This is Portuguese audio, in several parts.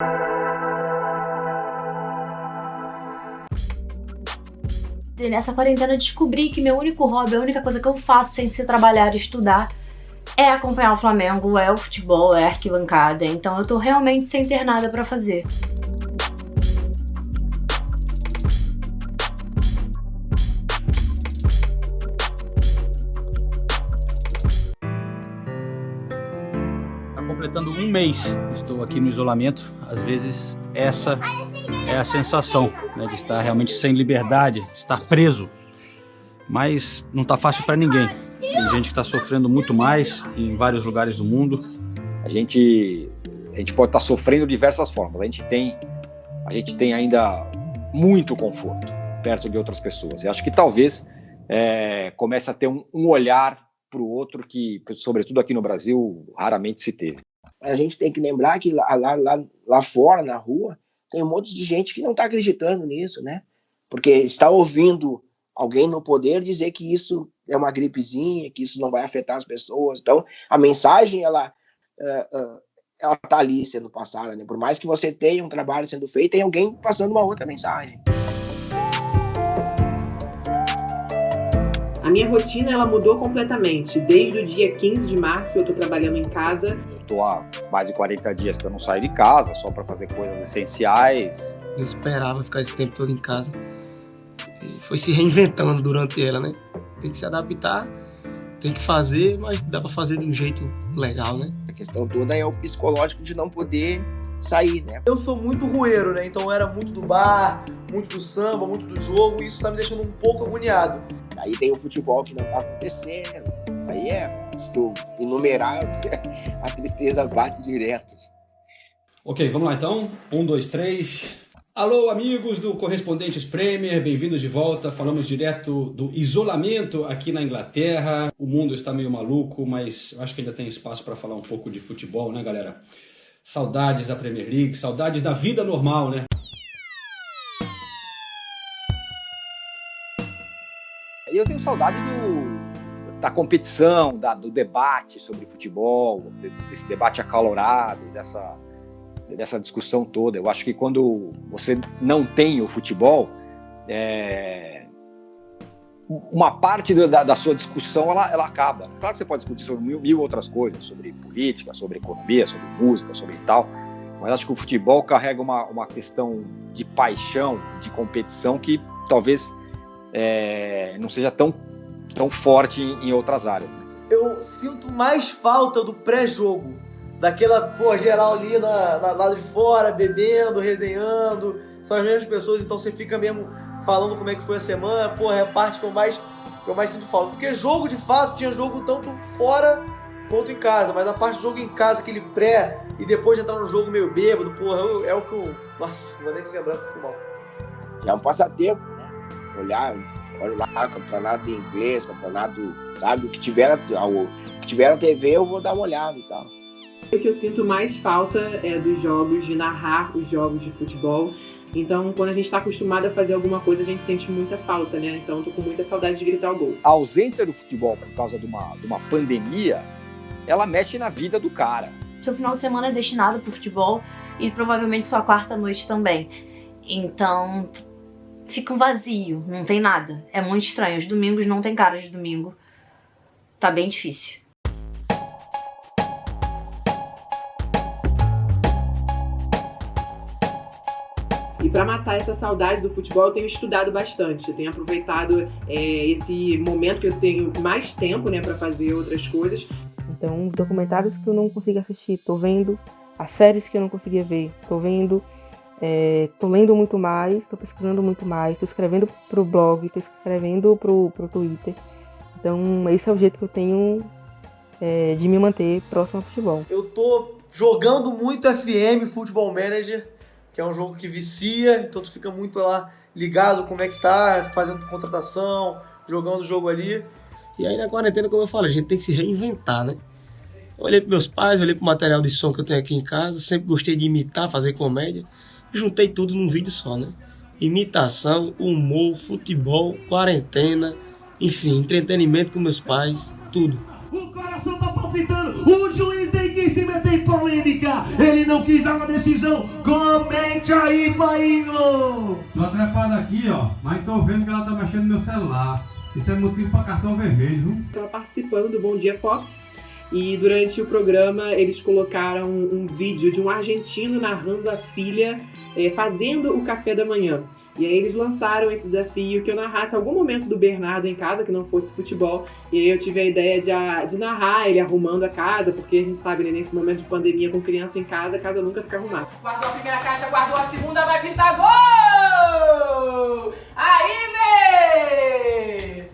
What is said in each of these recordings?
E nessa quarentena eu descobri que meu único hobby, a única coisa que eu faço sem ser trabalhar e estudar, é acompanhar o Flamengo, é o futebol, é a arquibancada. Então eu tô realmente sem ter nada pra fazer. Tá completando um mês, estou aqui no isolamento. Às vezes essa é a sensação, né, de estar realmente sem liberdade, estar preso. Mas não tá fácil para ninguém. Tem gente que está sofrendo muito mais em vários lugares do mundo. A gente pode estar sofrendo de diversas formas. A gente tem ainda muito conforto perto de outras pessoas. E acho que talvez comece a ter um olhar para o outro que, sobretudo aqui no Brasil, raramente se teve. A gente tem que lembrar que lá fora, na rua, tem um monte de gente que não está acreditando nisso, né? Porque está ouvindo alguém no poder dizer que isso é uma gripezinha, que isso não vai afetar as pessoas. Então, a mensagem, ela está ali sendo passada, né? Por mais que você tenha um trabalho sendo feito, tem alguém passando uma outra mensagem. A minha rotina, ela mudou completamente. Desde o dia 15 de março, eu estou trabalhando em casa. Eu estou há mais de 40 dias que eu não saio de casa, só para fazer coisas essenciais. Eu esperava ficar esse tempo todo em casa. E foi se reinventando durante ela, né? Tem que se adaptar, tem que fazer, mas dá para fazer de um jeito legal, né? A questão toda é o psicológico de não poder sair, né? Eu sou muito rueiro, né? Então eu era muito do bar, muito do samba, muito do jogo, e isso tá me deixando um pouco agoniado. Aí tem o futebol que não tá acontecendo. Aí se tu enumerar, a tristeza bate direto. Ok, vamos lá então. 1, 2, 3... Alô, amigos do Correspondentes Premier, bem-vindos de volta. Falamos direto do isolamento aqui na Inglaterra. O mundo está meio maluco, mas eu acho que ainda tem espaço para falar um pouco de futebol, né, galera? Saudades da Premier League, saudades da vida normal, né? Eu tenho saudade da competição, do debate sobre futebol, desse debate acalorado, dessa discussão toda. Eu acho que quando você não tem o futebol, uma parte da sua discussão ela acaba. Claro que você pode discutir sobre mil outras coisas, sobre política, sobre economia, sobre música, sobre tal, mas acho que o futebol carrega uma questão de paixão, de competição que talvez não seja tão forte em outras áreas, né? Eu sinto mais falta do pré-jogo, daquela geral ali lado de fora, bebendo, resenhando, são as mesmas pessoas, então você fica mesmo falando como é que foi a semana. É a parte que eu mais sinto falta, porque jogo de fato, tinha jogo tanto fora quanto em casa, mas a parte do jogo em casa, aquele pré e depois de entrar no jogo meio bêbado, é o que eu, nossa, vou nem te lembrar do futebol. É um passatempo, né? Olha lá, campeonato em inglês, campeonato, sabe, o que tiver na TV eu vou dar uma olhada e tal. O que eu sinto mais falta é dos jogos, de narrar os jogos de futebol. Então, quando a gente está acostumado a fazer alguma coisa, a gente sente muita falta, né? Então, eu tô com muita saudade de gritar o gol. A ausência do futebol por causa de uma pandemia, ela mexe na vida do cara. Seu final de semana é destinado pro futebol e provavelmente sua quarta-noite também. Então, fica um vazio, não tem nada. É muito estranho. Os domingos não tem cara de domingo. Tá bem difícil. E para matar essa saudade do futebol, eu tenho estudado bastante. Eu tenho aproveitado esse momento que eu tenho mais tempo, né, para fazer outras coisas. Então, documentários que eu não consigo assistir, tô vendo. As séries que eu não conseguia ver, tô vendo. Tô lendo muito mais, tô pesquisando muito mais, tô escrevendo pro blog, tô escrevendo pro Twitter. Então, esse é o jeito que eu tenho de me manter próximo ao futebol. Eu tô jogando muito FM, Football Manager, que é um jogo que vicia, então tu fica muito lá ligado como é que tá, fazendo contratação, jogando o jogo ali. E aí na quarentena, como eu falei, a gente tem que se reinventar, né? Eu olhei pros meus pais, olhei pro material de som que eu tenho aqui em casa, sempre gostei de imitar, fazer comédia, e juntei tudo num vídeo só, né? Imitação, humor, futebol, quarentena, enfim, entretenimento com meus pais, tudo. O coração tá palpitando, o juiz tem que quis se meter em polêmica, ele não quis dar uma decisão. Comente aí, painho! Tô atrapado aqui, ó, mas tô vendo que ela tá mexendo no meu celular. Isso é motivo pra cartão vermelho, viu? Estava participando do Bom Dia Fox e durante o programa eles colocaram um vídeo de um argentino narrando a filha fazendo o café da manhã. E aí eles lançaram esse desafio que eu narrasse algum momento do Bernardo em casa, que não fosse futebol. E aí eu tive a ideia de narrar ele arrumando a casa, porque a gente sabe, né, nesse momento de pandemia com criança em casa, a casa nunca fica arrumada. Guardou a primeira caixa, guardou a segunda, vai pintar gol! Aí, vem!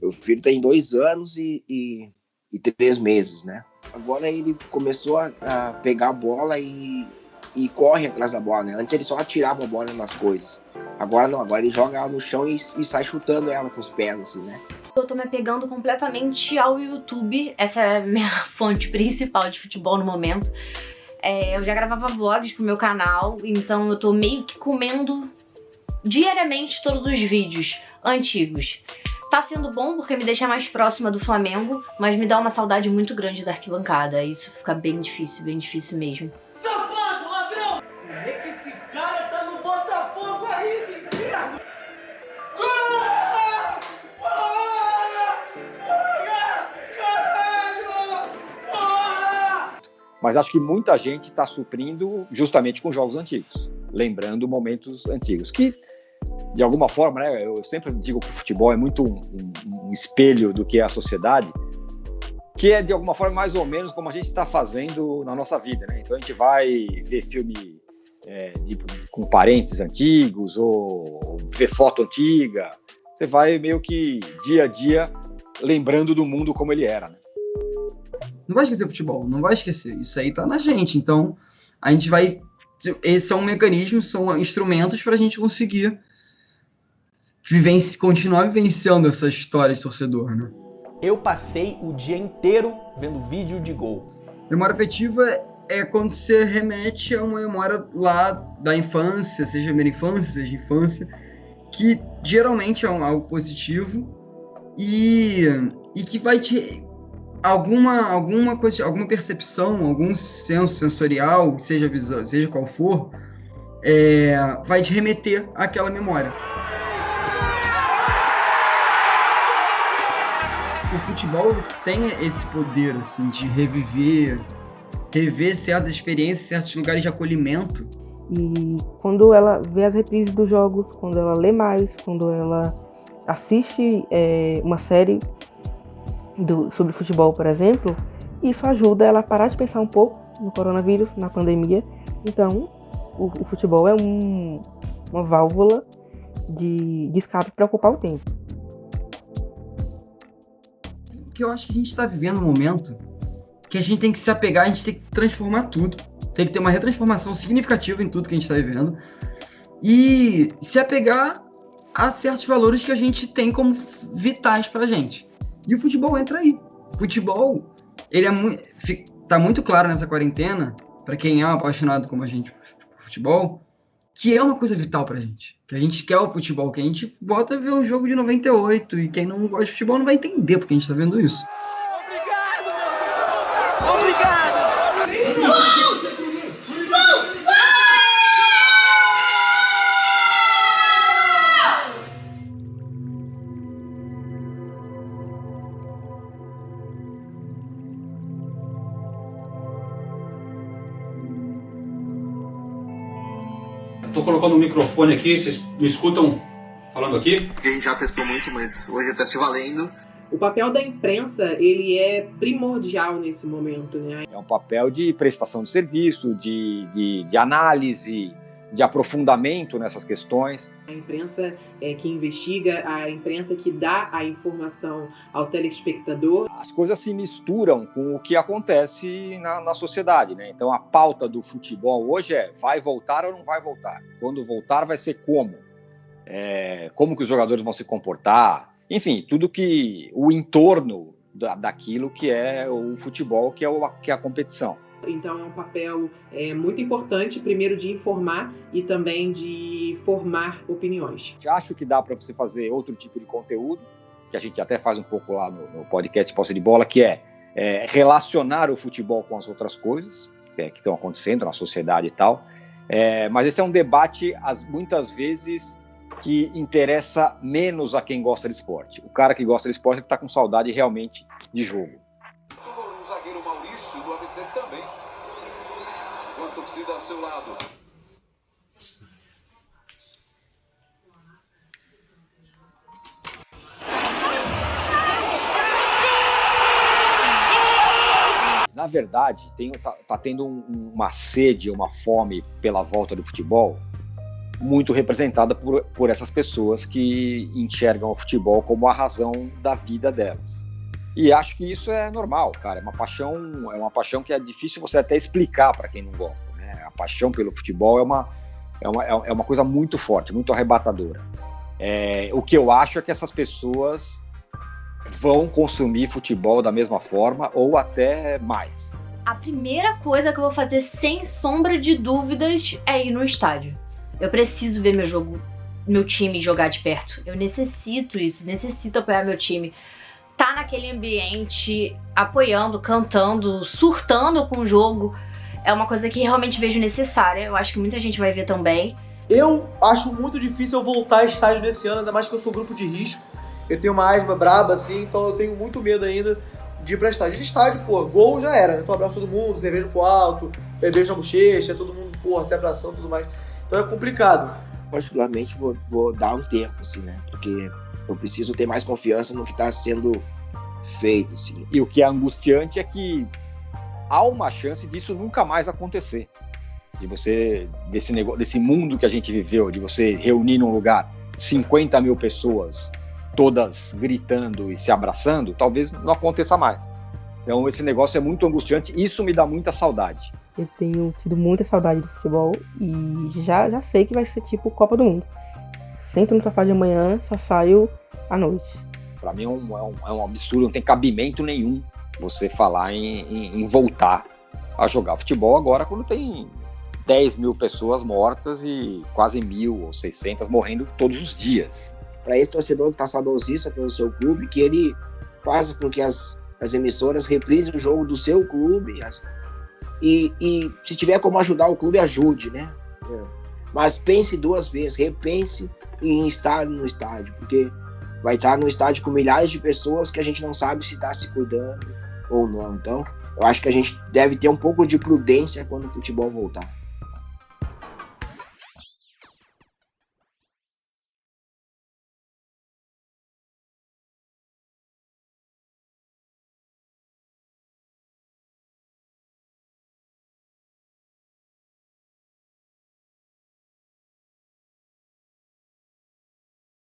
Meu filho tem 2 anos e 3 meses, né? Agora ele começou a pegar a bola e corre atrás da bola, né? Antes ele só atirava a bola nas coisas. Agora não, agora ele joga ela no chão e sai chutando ela com os pés, assim, né? Eu tô me apegando completamente ao YouTube, essa é a minha fonte principal de futebol no momento. Eu já gravava vlogs pro meu canal, então eu tô meio que comendo diariamente todos os vídeos antigos. Tá sendo bom porque me deixa mais próxima do Flamengo, mas me dá uma saudade muito grande da arquibancada. Isso fica bem difícil mesmo. Safado, ladrão! Como é que esse cara tá no Botafogo aí, do inferno? Corra! Caralho! Corra! Mas acho que muita gente está suprindo justamente com jogos antigos, lembrando momentos antigos, que de alguma forma, né, eu sempre digo que o futebol é muito um espelho do que é a sociedade, que é de alguma forma mais ou menos como a gente está fazendo na nossa vida, né? Então a gente vai ver filme com parentes antigos ou ver foto antiga, você vai meio que dia a dia lembrando do mundo como ele era, né? Não vai esquecer o futebol, não vai esquecer, isso aí tá na gente, então a gente vai, esse é um mecanismo, são instrumentos para a gente conseguir continuar vivenciando essa história de torcedor, né? Eu passei o dia inteiro vendo vídeo de gol. Memória afetiva é quando você remete a uma memória lá da infância, seja primeira infância, seja infância, que geralmente é algo positivo e que vai te alguma coisa, alguma percepção, algum senso sensorial, seja visão, seja qual for, vai te remeter àquela memória. O futebol tem esse poder assim, de rever certas experiências, certos lugares de acolhimento. E quando ela vê as reprises dos jogos, quando ela lê mais, quando ela assiste uma série sobre futebol, por exemplo, isso ajuda ela a parar de pensar um pouco no coronavírus, na pandemia. Então, o futebol é uma válvula de escape para ocupar o tempo. Porque eu acho que a gente está vivendo um momento que a gente tem que se apegar, a gente tem que transformar tudo. Tem que ter uma retransformação significativa em tudo que a gente está vivendo. E se apegar a certos valores que a gente tem como vitais pra gente. E o futebol entra aí. O futebol, ele tá muito claro nessa quarentena, para quem é um apaixonado como a gente por futebol, que é uma coisa vital pra gente. Que a gente quer o futebol, que a gente bota a ver um jogo de 98, e quem não gosta de futebol não vai entender porque a gente tá vendo isso. Obrigado! Estou colocando o microfone aqui, vocês me escutam falando aqui? A gente já testou muito, mas hoje o teste valendo. O papel da imprensa, ele é primordial nesse momento, né? É um papel de prestação de serviço, de análise, de aprofundamento nessas questões. A imprensa que investiga, a imprensa que dá a informação ao telespectador. As coisas se misturam com o que acontece na sociedade, né? Então a pauta do futebol hoje vai voltar ou não vai voltar? Quando voltar vai ser como? Como que os jogadores vão se comportar? Enfim, tudo que o entorno daquilo que é o futebol, que é a competição. Então é um papel muito importante, primeiro de informar e também de formar opiniões. Acho que dá para você fazer outro tipo de conteúdo, que a gente até faz um pouco lá no podcast Posse de Bola, que é relacionar o futebol com as outras coisas que estão acontecendo na sociedade e tal. Mas esse é um debate, muitas vezes, que interessa menos a quem gosta de esporte. O cara que gosta de esporte é que está com saudade realmente de jogo. O zagueiro Maurício do ABC também. Com a torcida ao seu lado. Na verdade, tá tendo uma sede, uma fome pela volta do futebol muito representada por essas pessoas que enxergam o futebol como a razão da vida delas. E acho que isso é normal, cara. É uma paixão que é difícil você até explicar para quem não gosta, né? A paixão pelo futebol é uma coisa muito forte, muito arrebatadora. O que eu acho é que essas pessoas vão consumir futebol da mesma forma ou até mais. A primeira coisa que eu vou fazer, sem sombra de dúvidas, é ir no estádio. Eu preciso ver meu time jogar de perto. Eu necessito isso, necessito apoiar meu time. Tá naquele ambiente, apoiando, cantando, surtando com o jogo, é uma coisa que realmente vejo necessária. Eu acho que muita gente vai ver também. Eu acho muito difícil eu voltar a estádio nesse ano, ainda mais que eu sou grupo de risco. Eu tenho uma asma braba, assim, então eu tenho muito medo ainda de ir pra estádio. De estádio, pô, gol já era, né? Então abraço todo mundo, cerveja pro alto, beijo na bochecha, todo mundo, porra, se abraçando e tudo mais. Então é complicado. Particularmente vou dar um tempo, assim, né? Porque eu preciso ter mais confiança no que tá sendo feito, assim. E o que é angustiante é que há uma chance disso nunca mais acontecer. Desse mundo que a gente viveu, de você reunir num lugar 50 mil pessoas, todas gritando e se abraçando, talvez não aconteça mais. Então esse negócio é muito angustiante, isso me dá muita saudade. Eu tenho tido muita saudade do futebol e já sei que vai ser tipo Copa do Mundo. Sento no sofá de manhã, só saio à noite. Para mim é um absurdo, não tem cabimento nenhum você falar em voltar a jogar futebol agora quando tem 10 mil pessoas mortas e quase 1.000 ou 600 morrendo todos os dias. Para esse torcedor que está saudosista pelo seu clube, que ele faça com que as emissoras reprisem o jogo do seu clube e se tiver como ajudar o clube, ajude, né? Mas pense duas vezes, repense em estar no estádio, porque vai estar no estádio com milhares de pessoas que a gente não sabe se está se cuidando ou não. Então, eu acho que a gente deve ter um pouco de prudência quando o futebol voltar.